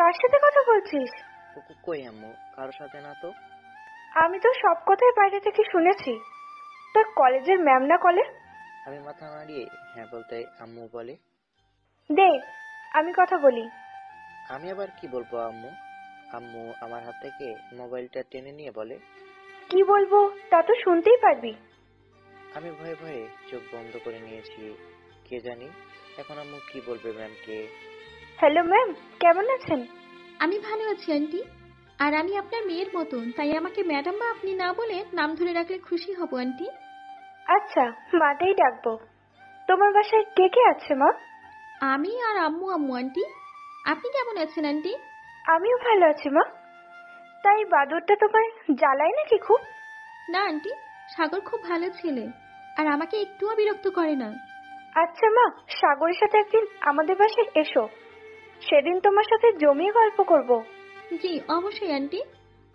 কার সাথে কথা বলছিস? কই আম্মু, কারোর সাথে না তো। আমি তো সব কথাই বাইরে থেকে শুনেছি। তোর কলেজের ম্যাম না কলে? আমি মাথা নাড়িয়ে হ্যাঁ বলতে আম্মু বলে, দে আমি কথা বলি। আমি আবার কি বলবো আম্মু? আম্মু আমার হাত থেকে মোবাইলটা টেনে নিয়ে বলে, কি বলবো তা তো শুনতেই পারবি। আমি ভয়ে ভয়ে চোখ বন্ধ করে নিয়েছি। কে জানি এখন আম্মু কি বলবে ম্যামকে। হ্যালো ম্যাম, কেমন আছেন? আমি ভালো আছি আন্টি। আর আমি আপনার মেয়ের মতন, তাই আমাকে ম্যাডাম বা আপনি না বলে নাম ধরে রাখলে খুশি হব আন্টি। আচ্ছা, মাতেই ডাকবো। তোমার বাসায় কে কে আছে মা? আমি আর আম্মু আম্মু আন্টি। আপনি কেমন আছেন আন্টি? আমিও ভালো আছি মা। তাই বাদরটা তোমায় জ্বালায় নাকি খুব? না আন্টি, সাগর খুব ভালো ছেলে, আর আমাকে একটুও বিরক্ত করে না। আচ্ছা মা, সাগরের সাথে একদিন আমাদের বাসায় এসো। সেদিন তোমার সাথে জমিয়ে গল্প করব। জি অবশ্যই আন্টি।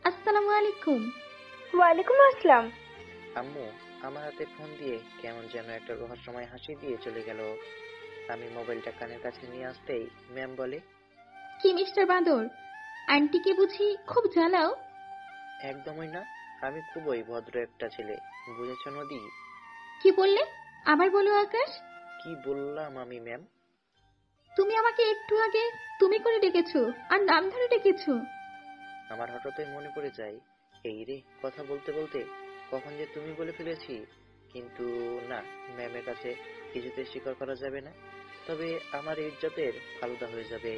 আসসালামু আলাইকুম। ওয়ালাইকুম আসসালাম। আম্মু আমার হাতে ফোন দিয়ে কেমন যেন একটা রহস্যময় হাসি দিয়ে চলে গেল। আমি মোবাইলটা কানের কাছে নিয়ে আসতেই ম্যাম বলে, কি মিস্টার বাদর, আন্টিকে বুঝি খুব জ্বালাও? একদমই না, আমি খুবই ভদ্র একটা ছেলে, বুঝেছ নদী? কি বললে? আবার বলো আকাশ। কি বললাম আমি ম্যাম? তুমি আমাকে একটু আগে তুমি করে ডেকেছো, আর নাম ধরে ডেকেছো। আমার হঠাৎই মনে পড়ে যায়, এই রে কথা বলতে বলতে কখন যে তুমি বলে ফেলেছি। কিন্তু না, ম্যামের কাছে কিছুতে স্বীকার করা যাবে না, তবে আমার ইজ্জতের ফালুদা হয়ে যাবে।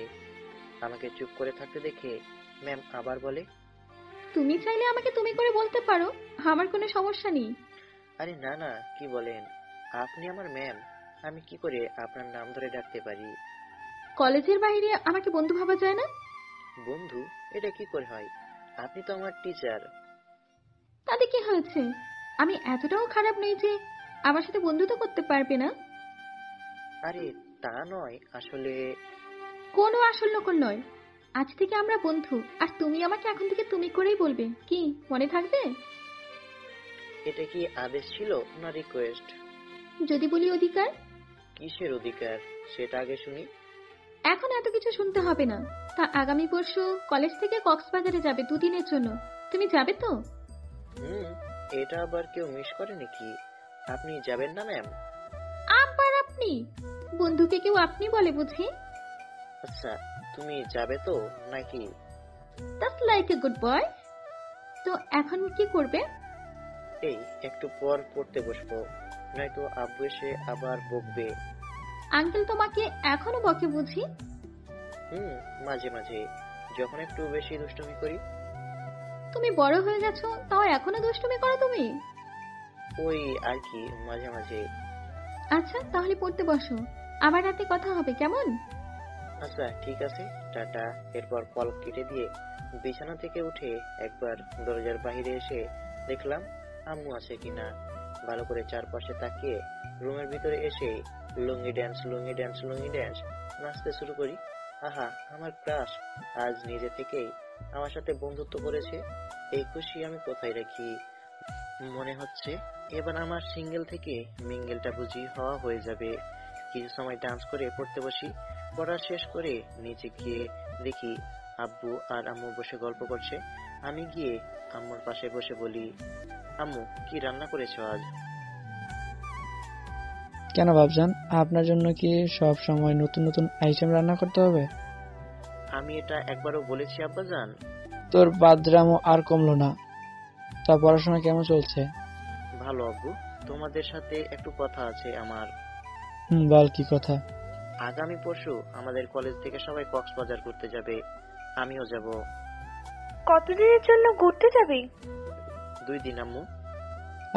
আমাকে চুপ করে থাকতে দেখে ম্যাম আবার বলে, তুমি চাইলে আমাকে তুমি করে বলতে পারো, আমার কোনো সমস্যা নেই। আরে না না, কি বলেন, আপনি আমার ম্যাম, আমি কি করে আপনার নাম ধরে ডাকতে পারি? কলেজের বাইরে আমাকে বন্ধু ভাবা যায় না? বন্ধু? এটা কি করে হয়? আপনি তো আমার টিচার। তাতে কি হয়েছে? আমি এতটাও খারাপ নই যে আমার সাথে বন্ধুত্ব করতে পারবে না। আরে তা নয়, আসলে কোনো আসল নকল নয়। আজ থেকে আমরা বন্ধু, আর তুমি আমাকে এখন থেকে তুমি করেই বলবে, কি মনে থাকবে? এটা কি আদেশ ছিল না রিকোয়েস্ট? যদি বলি অধিকার। কিসের অধিকার সেটা আগে শুনি। এখন এত কিছু শুনতে হবে না। তা আগামী পরশু কলেজ থেকে কক্সবাজারে যাবে দুদিনের জন্য। তুমি যাবে তো? হুম, এটা আবার কেউ মিস করে নাকি? আপনি যাবেন না ম্যাম? আবার আপনি? বন্ধুকে কেউ আপনি বলে বুঝি? আচ্ছা, তুমি যাবে তো নাকি? Just like a good boy. তো এখন কি করবে? এই একটু পর পড়তে বসবো, নয়তো আব্বু এসে আবার বকবে। আঙ্কেল তোমাকে এখনো বকে বুঝি? হুম, মাঝে মাঝে, যখন একটু বেশি দুষ্টুমি করি। তুমি বড় হয়ে গেছো, তাও এখনো দুষ্টুমি করো তুমি? ওই আর কি, মাঝে মাঝে। আচ্ছা তাহলে পড়তে বসো, আবার রাতে কথা হবে কেমন? আচ্ছা ঠিক আছে, টাটা। এরপর কল কেটে দিয়ে বিছানা থেকে উঠে একবার দরজার বাইরে এসে দেখলাম আম্মু আছে কিনা। ভালো করে চারপাশে তাকিয়ে রুমের ভিতরে এসে লুঙ্গি ড্যান্স লুঙ্গি ড্যান্স লুঙ্গি ড্যান্স নাচতে শুরু করি। আহা, আমার ক্রাশ আজ নিজে থেকেই আমার সাথে বন্ধুত্ব করেছে। এই খুশি আমি কোথায় রাখি? মনে হচ্ছে এবার আমার সিঙ্গেল থেকে মিঙ্গেলটা বুঝি হওয়া হয়ে যাবে। কিছু সময় ডান্স করে পড়তে বসি। পড়া শেষ করে নিচে গিয়ে দেখি আব্বু আর আম্মু বসে গল্প করছে। আমি গিয়ে আম্মুর পাশে বসে বলি, আম্মু কি রান্না করেছো আজ? কেন ভাবজান, আপনার জন্য কি সব সময় নতুন নতুন আইটেম রান্না করতে হবে? আমি এটা একবারও বলেছি আব্বাজান? তোর বাদরামও আর কমলো না। তা পড়াশোনা কেমন চলছে? ভালো আব্বু, তোমাদের সাথে একটু কথা আছে আমার। বল কি কথা? আগামী পরশু আমাদের কলেজ থেকে সবাই কক্সবাজার ঘুরতে যাবে, আমিও যাব। কতদিনের জন্য ঘুরতে যাবি? 2 দিন আম্মু।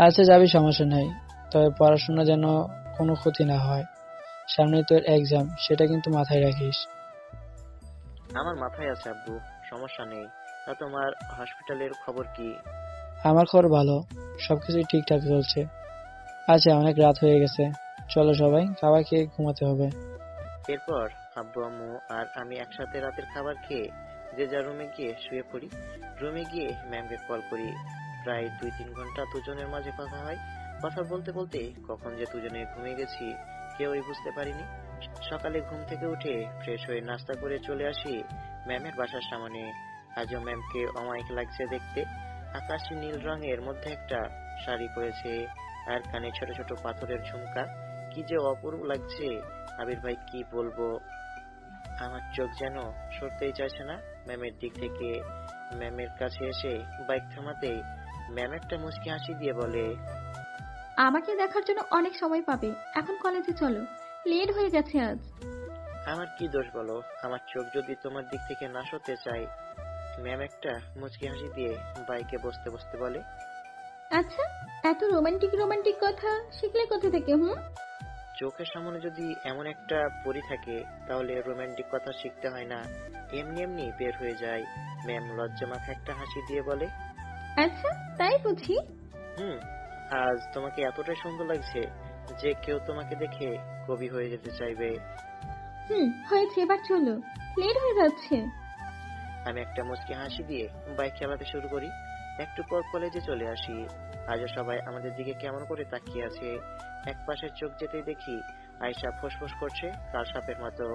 আচ্ছা যাবি, সমস্যা নাই, তবে পড়াশোনা যেন কোনো ক্ষতি না হয়। সামনে তোর এক্সাম, সেটা কিন্তু মাথায় রাখিস। আমার মাথায় আছে আব্বু, সমস্যা নেই। তা তোমার হসপিটালের খবর কি? আমার খবর ভালো, সবকিছুই ঠিকঠাক চলছে। আচ্ছা অনেক রাত হয়ে গেছে, চলো সবাই খাবার খেয়ে ঘুমাতে হবে। এরপর আব্বু আম্মু আর আমি একসাথে রাতের খাবার খেয়ে যে যার রুমে গিয়ে শুয়ে পড়ি। রুমে গিয়ে ম্যামকে কল করি। প্রায় 2-3 ঘন্টা দুজনের মাঝে কথা হয়। কথা বলতে বলতে কখন যে দুজনে ঘুমিয়ে গেছি কেউই বুঝতে পারিনি। সকালে ঘুম থেকে উঠে ফ্রেশ হয়ে নাস্তা করে চলে আসি ম্যামের বাসার সামনে। আজও ম্যামকে অমায়িক লাগছে দেখতে। আকাশি নীল রঙের মধ্যে একটা শাড়ি পরেছে, আর কানে ছোট ছোট পাথরের ঝুমকা। কি যে অপূর্ব লাগছে, আবির ভাই কি বলবো। আমার চোখ যেন সরতেই চাইছে না ম্যামের দিক থেকে। ম্যামের কাছে এসে বাইক থামাতেই ম্যাম একটা মুচকি হাসি দিয়ে বলে, আমাকে দেখার জন্য অনেক সময় পাবে, এখন কলেজে চলো, লেট হয়ে গেছে আজ। আমার কি দোষ বলো, আমার চোখ যদি তোমার দিক থেকে না সরতে চাই। ম্যাম একটা মুচকি হাসি দিয়ে বাইকে বসতে বসতে বলে, আচ্ছা, এত রোমান্টিক রোমান্টিক কথা শিখলে কোথা থেকে? চোখের সামনে যদি এমন একটা পরি থাকে তাহলে রোমান্টিক কথা শিখতে হয় না, এমনি এমনি বের হয়ে যায়। ম্যাম লজ্জা মাখা একটা হাসি দিয়ে বলে, আচ্ছা, তাই বুঝি? হুম, আজ তোমাকে এতটাই সুন্দর লাগছে যে কেউ তোমাকে দেখে কবি হয়ে যেতে চাইবে। হয়েছে, এবার চলো, লেট হয়ে যাচ্ছে। আমি একটা মুচকি হাসি দিয়ে বাইক চালাতে শুরু করি। একটু পর কলেজে চলে আসি। আজও সবাই আমাদের দিকে কেমন করে তাকিয়ে আছে। এক পাশে চোখ যেতেই দেখি আয়শা ফোঁসফোঁস করছে কাল সাপের মতো।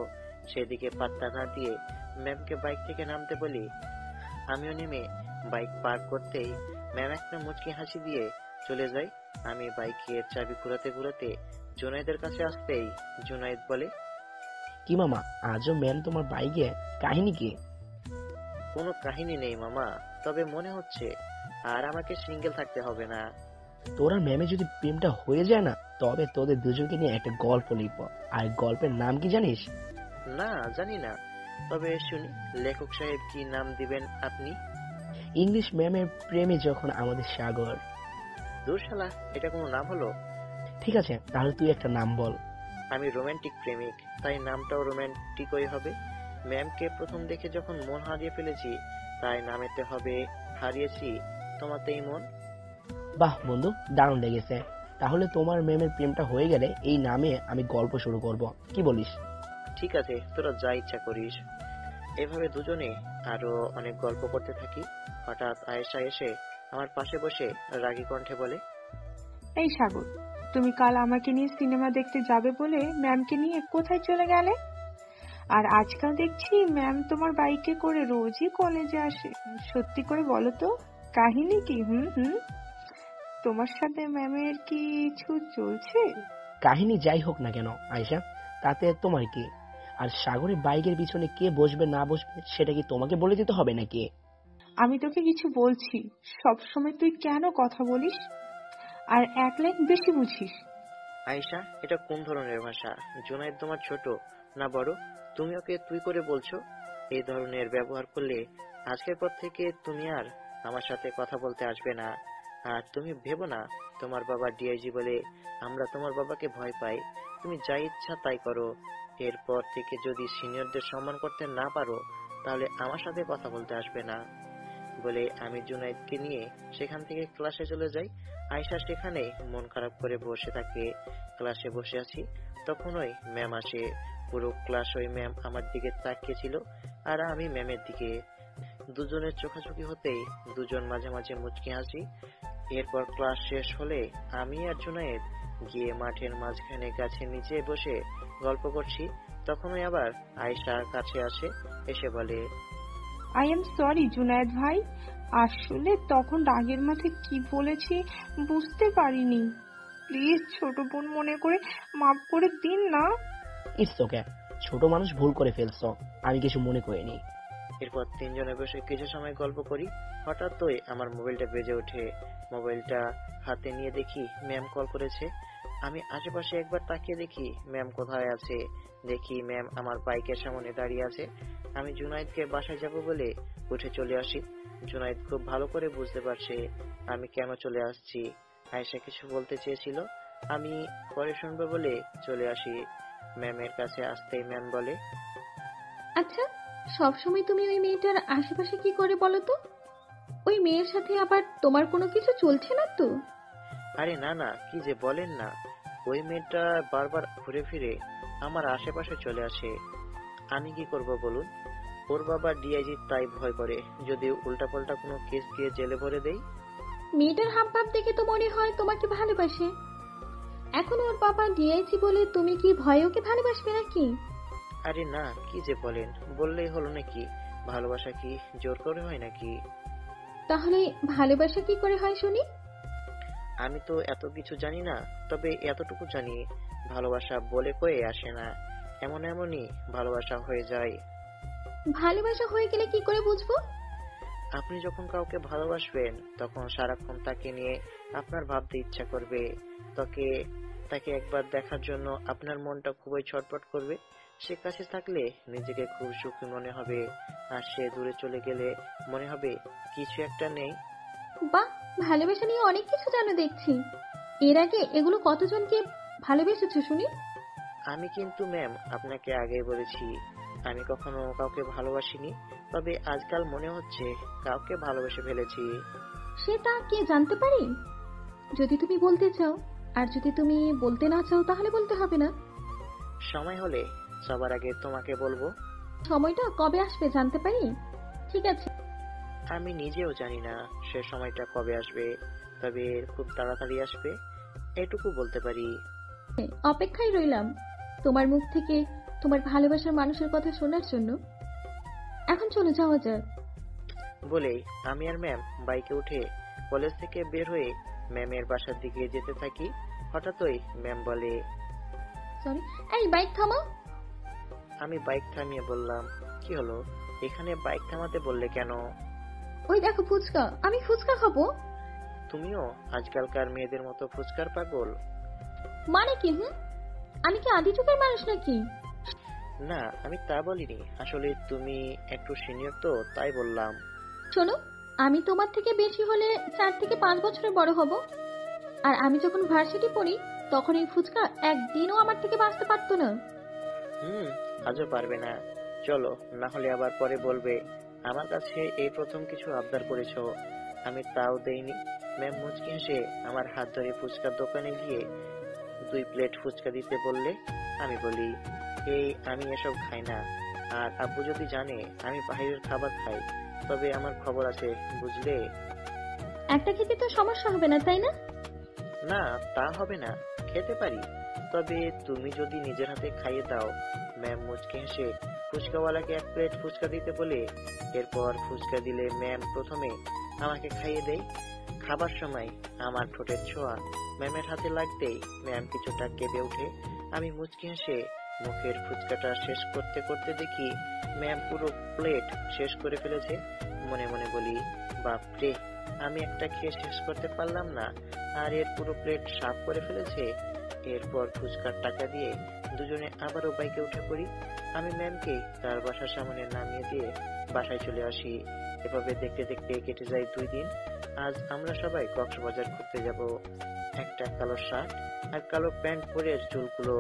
সেদিকে পাত্তা না দিয়ে ম্যামকে বাইক থেকে নামতে বলি। আমিও নেমে বাইক পার্ক করতেই ম্যাম একটা মুচকি হাসি দিয়ে চলে যায়। আমি বাইকের চাবি ঘুরাতে ঘুরাতে জুনাইদের কাছে আসতেই জুনাইদ বলে, কি মামা, আজও ম্যাম তোমার বাইকে? কাহিনী কি? কোনো কাহিনী নেই মামা, তবে মনে হচ্ছে আর আমাকে সিঙ্গেল থাকতে হবে না। তোরা ম্যামে যদি প্রেমটা হয়ে যায় না, তবে তোদের দুজনকে নিয়ে একটা গল্প লিখব। আর গল্পের নাম কি জানিস? না, জানি না, তবে শুনি লেখক সাহেব কি নাম দিবেন আপনি? ইংলিশ ম্যামের প্রেমে যখন আমাদের সাগর। দূর শালা, এটা কোনো নাম হলো? ঠিক আছে, তাহলে তুই একটা নাম বল। আমি রোমান্টিক প্রেমিক, তাই নামটাও রোমান্টিকই হবে। ম্যামকে প্রথম দেখে যখন মন হারিয়ে ফেলেছি, তাই নামেতে হবে হারিয়েছি তোমাতেই মন। বাহ বন্ধু, দারুণ লেগেছে। তাহলে তোমার ম্যামের প্রেমটা হয়ে গেলে এই নামে আমি গল্প শুরু করব, কি বলিস? ঠিক আছে, তোরা যা ইচ্ছা করিস। এভাবে দুজনে আরো অনেক গল্প করতে থাকি। হঠাৎ আয়েশা এসে আমার পাশে বসে রাগী কণ্ঠে বলে, এই সাগর, তুমি কাল আমাকে নিয়ে সিনেমা দেখতে যাবে বলে ম্যামকে নিয়ে কোথায় চলে গেলে? আর আজকাল দেখছি ম্যাম তোমার বাইকে করে রোজই কলেজে আসে। সত্যি করে বলো তো, কাহিনী কি? তোমার সাথে ম্যামের কিছু চলছে? কাহিনী যাই হোক না কেন আয়শা, তাতে তোমার কি? আর সাগরের বাইকের পিছনে কে বসবে না বসবে সেটা কি তোমাকে বলে দিতে হবে নাকি? আমি তোকে কিছু বলছি, সবসময় তুই কেন কথা বলিস আর এক লাইন বেশি বুঝিস? আয়েশা, এটা কোন ধরনের ভাষা? জুনায়েদ তোমার ছোট না বড়? তুমি ওকে তুই করে বলছো। এই ধরনের ব্যবহার করলে আজকের পর থেকে তুমি আর আমার সাথে কথা বলতে আসবে না। আর তুমি ভেবো না তোমার বাবা ডিআইজি বলে আমরা তোমার বাবাকে ভয় পাই। তুমি যা ইচ্ছা তাই করো। এরপর থেকে যদি সিনিয়রদের সম্মান করতে না পারো, তাহলে আমার সাথে কথা বলতে আসবে না। বলে আমি জুনায়েদকে নিয়ে সেখান থেকে ক্লাসে চলে যাই। আয়শা সেখানে মন খারাপ করে বসে থাকে। ক্লাসে বসে আছি, তখন ওই ম্যাম আসে। পুরো ক্লাস ওই ম্যাম আমার দিকে তাকিয়েছিল আর আমি ম্যামের দিকে। দুজনের চোখাচোখি হতেই দুজন মাঝে মাঝে মুচকি হাসি। এরপর ক্লাস শেষ হলে আমি আর জুনায়েদ গিয়ে মাঠের মাঝখানে গাছের নিচে বসে গল্প করছি। তখনই আবার আয়শা কাছে আসে, এসে বলে, আই এম সরি জুনায়েদ ভাই, আসলে তখন রাগের মাথায় কি বলেছি বুঝতে পারিনি। প্লিজ ছোট বোন মনে করে মাফ করে দিন না। ইটস ওকে, ছোট মানুষ ভুল করে ফেলছো, আমি কিছু মনে করিনি। এরপর তিনজনে বসে কিছু সময় গল্প করি। হঠাৎই আমার মোবাইলটা বেজে ওঠে। মোবাইলটা হাতে নিয়ে দেখি ম্যাম কল করেছে। আমি আশেপাশে একবার তাকিয়ে দেখি ম্যাম কোথায় আছে। দেখি ম্যাম আমার বাইকের সামনে দাঁড়িয়ে আছে। আমি জুনায়েদকে বাসায় যাব বলে উঠে চলে আসি। জুনায়েদ খুব ভালো করে বুঝতে পারছে আমি কেন চলে আসছি। আয়েশা কিছু বলতে চেয়েছিল, আমি পরে শুনবো বলে চলে আসি। ম্যামের কাছে আসতেই ম্যাম বলে, আচ্ছা, সবসময় তুমি ওই মেয়েটার আশেপাশে কি করে বলো তো? ওই মেয়ের সাথে আবার তোমার কোনো কিছু চলছে না তো? আরে না না, কি যে বলেন না, ওই মেয়েটা বারবার ঘুরে ফিরে আমার আশেপাশে চলে আসে। আমি কি করব বলুন? ওর বাবা ডিআইজি, তাই ভয় করে যদি উল্টাপাল্টা কোনো কেস দিয়ে জেলে ভরে দেই। মেয়েটার হাব ভাব দেখে তো মনে হয় তোমাকে ভালোবাসে। এখন ওর বাবা ডিআইজি বলে তুমি কি ভয়ে ওকে ভালোবাসবে নাকি? আরে না, কি যে বলেন, বললেই হলো নাকি? ভালোবাসা কি জোর করে হয় নাকি? তাহলে ভালোবাসা কি করে হয় শুনি? আমি তো এত কিছু জানি না, তবে এতটুকু জানি ভালোবাসা বলে কয়ে আসে না, এমন এমনই ভালোবাসা হয়ে যায়। ভালোবাসা হয়ে গেলে কি করে বুঝবো? আপনি যখন কাউকে ভালোবাসবেন তখন সারাক্ষণ তাকে নিয়ে আপনার ভাবতে ইচ্ছা করবে, তাকে তাকে একবার দেখার জন্য আপনার মনটা খুবই ছটফট করবে। সে কাছে থাকলে নিজেকে খুব সুখী মনে হবে, আর সে দূরে চলে গেলে মনে হবে কিছু একটা নেই। বাহ, ভালোবাসা নিয়ে অনেক কিছু জানো দেখছি। এর আগে এগুলো কতজনকে ভালোবেসেছো শুনি? আমি কিন্তু ম্যাম আপনাকে আগেই বলেছি, আমি কখনো কাউকে ভালোবাসিনি, তবে আজকাল মনে হচ্ছে কাউকে ভালোবেসে ফেলেছি। সেটা কি জানতে পারি? যদি তুমি বলতে চাও, আর যদি তুমি বলতে না চাও তাহলে বলতে হবে না। সময় হলে সবার আগে তোমাকে বলবো। সময়টা কবে আসবে জানতে পারি? ঠিক আছে। আমি নিজেও জানি না সে সময়টা কবে আসবে, তবে খুব তাড়াতাড়ি আসবে, এটুকু বলতে পারি। অপেক্ষায় রইলাম তোমার মুখ থেকে তোমার ভালোবাসার মানুষের কথা শোনার জন্য। এখন চলে যাওয়া যাক। বলেই আমি আর ম্যাম বাইকে উঠে কলেজ থেকে বের হয়ে ম্যামের বাসার দিকে যেতে থাকি। হঠাৎই ম্যাম বলে, সরি, এই বাইক থামাও। আমি বাইক থামিয়ে বললাম, কি হলো, এখানে বাইক থামাতে বললে কেন? ওই দেখো ফুচকা, আমি ফুচকা খাবো। তুমিও আজকালকার মেয়েদের মতো ফুচকার পাগল? মানে কি? আমি কি আদি যুগের মানুষ নাকি? না, আমি তা বলিনি, আসলে তুমি একটু সিনিয়র তো তাই বললাম। শোনো, আমি তোমার থেকে বেশি হলে 4 থেকে 5 বছরের বড় হব। আর আমি যখন ভার্সিটি পড়ি তখন এই ফুচকা একদিনও আমার থেকে বাঁচতে পারতো না। আজও পারবে না। চলো, না হলে আবার পরে বলবে আমার কাছে এই প্রথম কিছু আবদার করেছো, আমি তাও দেইনি। ম্যাম মুচকি হেসে আমার হাত ধরে ফুচকার দোকানে গিয়ে 2 প্লেট ফুচকা দিতে বললে। আমি বলি, আমি এসব খাই না, আর আব্বু যদি জানে আমি বাইরের খাবার খাই তবে আমার খবর আছে, বুঝলে? একটা খেতে তো সমস্যা হবে না, তাই না? না, তা হবে না, খেতে পারি, তবে তুমি যদি নিজের হাতে খাইয়ে দাও। ম্যাম মুচকি হেসে ফুচকাওয়ালাকে 1 প্লেট ফুচকা দিতে বলে এরপর ফুচকা দিলে ম্যাম প্রথমে আমাকে খাইয়ে দেয়। খাবার সময় আমার ঠোঁটের ছোঁয়া ম্যামের হাতে লাগতেই ম্যাম কিছুটা কেঁপে ওঠে। আমি মুচকি হেসে মুখের ফুচকাটা শেষ করতে করতে দেখি ম্যাম পুরো প্লেট শেষ করে ফেলেছে। মনে মনে বলি, বাপরে, আমি একটা খেয়ে শেষ করতে পারলাম না, আর এর পুরো প্লেট সাফ করে ফেলেছে। এরপর ফুচকার টাকা দিয়ে দুজনে আবারও বাইকে উঠে পড়ি। আমি ম্যামকে তার বাসার সামনে নামিয়ে দিয়ে বাসায় চলে আসি। এভাবে দেখতে দেখতে কেটে যায় 2 দিন। আজ আমরা সবাই কক্সবাজার ঘুরতে যাব। একটা কালো শার্ট আর কালো প্যান্ট পরে চুলগুলো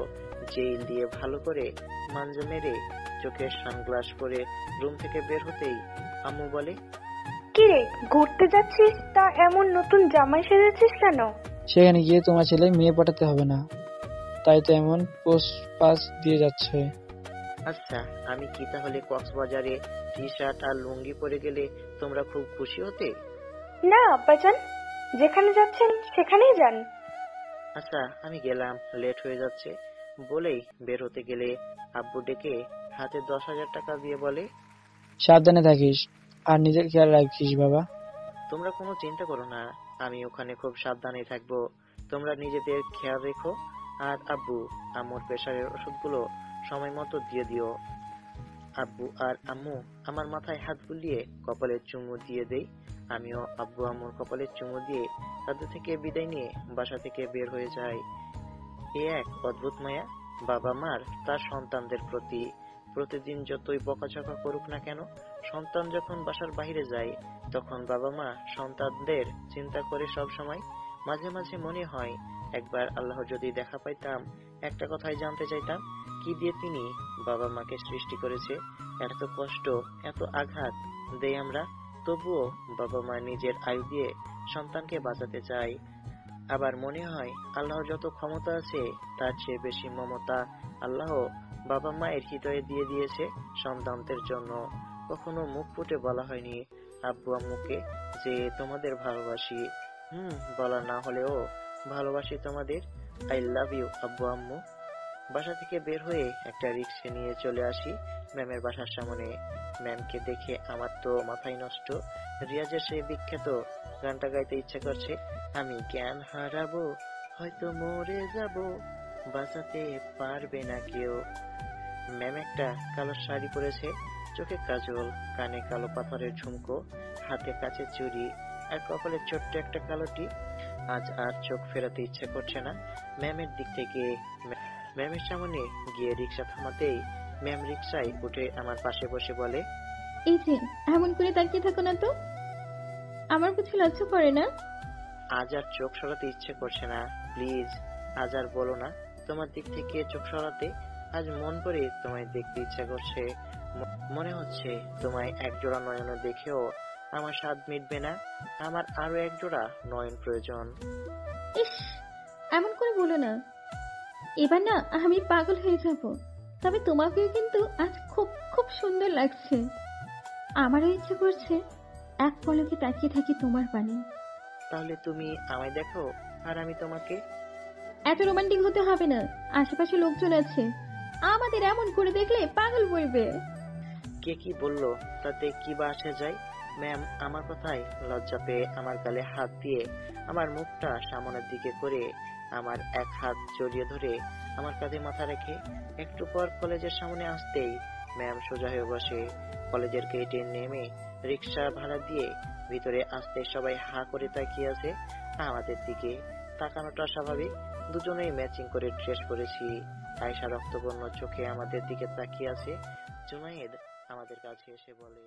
জেল দিয়ে ভালো করে মাঞ্জা মেরে চোখের সানগ্লাস পরে রুম থেকে বের হতেই আম্মু বলে, কিরে, ঘুরতে যাচ্ছিস তা এমন নতুন জামাই সেজেছিস কেন? সেখানে গিয়ে তোমার ছেলে মেয়ে পাঠাতে হবে না, তাই তো এমন পোস্ট পাস দিয়ে যাচ্ছে। আচ্ছা, আমি কি তাহলে কক্সবাজারে টি শার্ট আর লুঙ্গি পরে গেলে তোমরা খুব খুশি হতে? না আব্বাজান, যেখানে যাচ্ছেন সেখানেই যান। আচ্ছা, আমি গেলাম, লেট হয়ে যাচ্ছে। বলেই বের হতে গেলে আব্বু ডেকে হাতে 10,000 টাকা দিয়ে বলে, সাবধানে থাকিস আর নিজের খেয়াল রাখিস বাবা। তোমরা কোনো চিন্তা করো না, আমি ওখানে খুব সাবধানে থাকবো, তোমরা নিজেদের খেয়াল রেখো। আর আব্বু, আম্মুর প্রেসারের ওষুধগুলো সময় মতো দিয়ে দিও। আব্বু আর আম্মু আমার মাথায় হাত বুলিয়ে কপালে চুমু দিয়ে দেই। আমিও আব্বু আম্মুর কপালে চুমু দিয়ে তাদের থেকে বিদায় নিয়ে বাসা থেকে বের হয়ে যাই। এ এক অদ্ভুত মায়া বাবা মার তার সন্তানদের প্রতি। প্রতিদিন যতই বকাঝকা করুক না কেন, সন্তান যখন বাসার বাইরে যায় তখন বাবা মা সন্তানদের চিন্তা করে সব সময়। মাঝে মাঝে মনে হয় একবার আল্লাহ যদি দেখা পাইতাম, একটা কথাই জানতে চাইতাম, কি দিয়ে তিনি বাবা মাকে সৃষ্টি করেছে। এত কষ্ট, এত আঘাত দেই আমরা, তবুও বাবা মা নিজের আয়ু দিয়ে সন্তানকে বাঁচাতে চায়। আবার মনে হয় আল্লাহর যত ক্ষমতা আছে তার চেয়ে বেশি মমতা আল্লাহ বাবা মায়ের হৃদয়ে দিয়ে দিয়েছে সন্তানদের জন্য। কখনো মুখ ফুটে বলা হয়নি আব্বু আম্মুকে যে তোমাদের ভালোবাসি, বলা না হলেও ভালোবাসি তোমাদের। আই লাভ ইউ আব্বু আম্মু। বাসা থেকে বের হয়ে একটা রিক্সা নিয়ে চলে আসি ম্যামের বাসার সামনে। ম্যামকে দেখে আমার তো মাথায় নষ্ট। রিয়াজের সেই বিখ্যাত গানটা গাইতে ইচ্ছা করছে। আমি জ্ঞান হারাবো, হয়তো মরে যাব, বাঁচাতে পারবে না কেউ। ম্যাম একটা কালো শাড়ি পরেছে, চোখে কাজল, কানে কালো পাথরের ঝুমকো, হাতে কাচের চুড়ি আর কপালে ছোট্ট একটা কালো টিপ। আজ আর চোখ ফেরাতে ইচ্ছা করছে না ম্যামের দিক থেকে। ম্যামের সামনে গিয়ে রিক্সা থামাতেই ম্যাম রিক্সায় উঠে আমার পাশে বসে বলে, এই যে এমন করে তাকিয়ে থাকো না তো, আমার কিছু লজ্জা করে না? আজ আর চোখ সরাতে ইচ্ছে করছে না, প্লিজ আজ আর বলো না তোমার দিক থেকে চোখ সরাতে। আজ মন করে তোমায় দেখতে ইচ্ছা করছে। মনে হচ্ছে তোমায় একজোড়া নয়ন দেখেও আমার স্বাদ মিটবে না, আমার আরো একজোড়া নয়ন প্রয়োজন। ইস, এমন করে বলো না। এবার না আমি পাগল হয়ে যাব। তবে তোমাকেও কিন্তু আজ খুব খুব সুন্দর লাগছে। আমারও ইচ্ছে করছে এক পলকে তাকিয়ে থাকি তোমার পানে। তাহলে তুমি আমায় দেখো আর আমি তোমাকে। এত রোমান্টিক হতে হবে না, আশেপাশে লোকজন আছে, আমাদের এমন করে দেখলে পাগল বলবে। কে কি বললো তাতে কি বা আসে যায়। ম্যাম আমার কথায় লজ্জা পেয়ে আমার গালে হাত দিয়ে আমার মুখটা সামনের দিকে করে আমার এক হাত জড়িয়ে ধরে আমার কাঁধে মাথা রেখে একটু পর কলেজের সামনে আসতেই ম্যাম সোজা হয়ে বসে। কলেজের গেটে নেমে রিক্সা ভাড়া দিয়ে ভিতরে আসতে সবাই হা করে তাকিয়ে আছে আমাদের দিকে। তাকানোটা স্বাভাবিক, দুজনেই ম্যাচিং করে ড্রেস পরেছি। আয়েশা রক্তবর্ণ চোখে আমাদের দিকে তাকিয়ে আছে। জুনায়েদ আমাদের কাছে এসে বলে,